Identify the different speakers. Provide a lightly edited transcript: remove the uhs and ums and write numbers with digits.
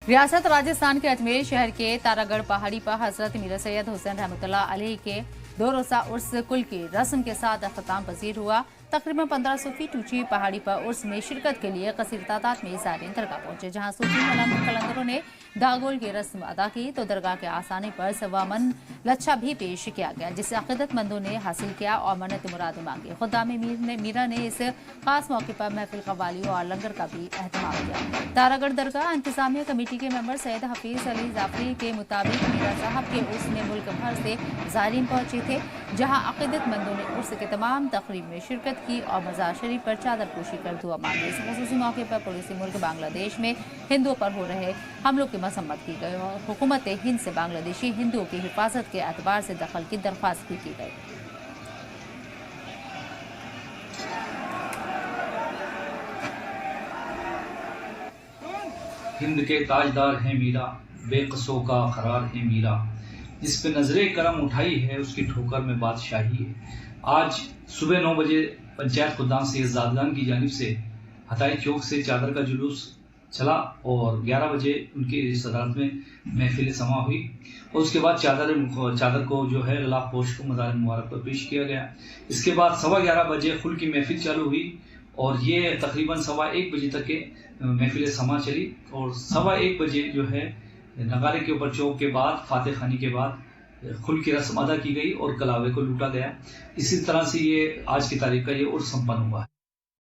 Speaker 1: रियासत राजस्थान के अजमेर शहर के तारागढ़ पहाड़ी पर हजरत मीर सैयद हुसैन रहमतुल्लाह अलैह के 2 रोज़ा उर्स कुल की रस्म के साथ अख्ताम पजीर हुआ। तकरीबन 1500 फीट ऊंची पहाड़ी पर उर्स में शिरकत के लिए कसीर तादाद में ज़ायरीन दरगाह पहुंचे, जहां सूफी कलंदरों ने दागोल की रस्म अदा की तो दरगाह के आसानी पर 1.25 मन लच्छा भी पेश किया गया, जिसे अक़ीदतमंदों ने हासिल किया और मन्नत मुरादें मांगी। खुदाम मीरा ने इस खास मौके पर महफिल कव्वालियों और लंगर का भी एहतमाम किया। तारागढ़ दरगाह इंतजामिया कमेटी के मेंबर सैयद हफीज अली जाफरी के मुताबिक मीरा साहब के उर्स में मुल्क भर से ज़ायरीन पहुंचे थे, जहां अक़ीदतमंदों ने उर्स के तमाम तक़रीब में शिरकत की और मज़ार शरीफ पर चादर पोशी कर दुआ मांगी। इस ख़ुसूसी मौके पर पड़ोसी मुल्क बांग्लादेश में हिंदुओं पर हो रहे हमलों की मसम्मत की गई और हुकूमत हिंद से बांग्लादेशी हिंदुओं की हिफाजत के एतबार से दखल की दरख्वास्त भी की गई।
Speaker 2: हिंद के ताजदार हैं मीरा, बेकसों का करार है मीरा, जिस पे नजरे करम उठाई है उसकी ठोकर में बादशाही है। आज सुबह 9 बजे पंचायत खुदाम सैयद ज़ादगान की जानिब से हताई चौक से चादर का जुलूस चला और 11 बजे उनकी सदारत में महफिल समा हुई और उसके बाद चादर को जो है गलाफ पोश को मज़ार मुबारक पर पेश किया गया। इसके बाद 11:15 बजे खुल की महफिल चालू हुई और ये तकरीबन 1:15 बजे तक के महफिल समा चली और 1:15 बजे जो है नगारे के ऊपर चौक के बाद फातिह खानी के बाद खुल की रस्म अदा की गई और कलावे को लूटा गया। इसी तरह से ये आज की तारीख का ये उर्स संपन्न हुआ है।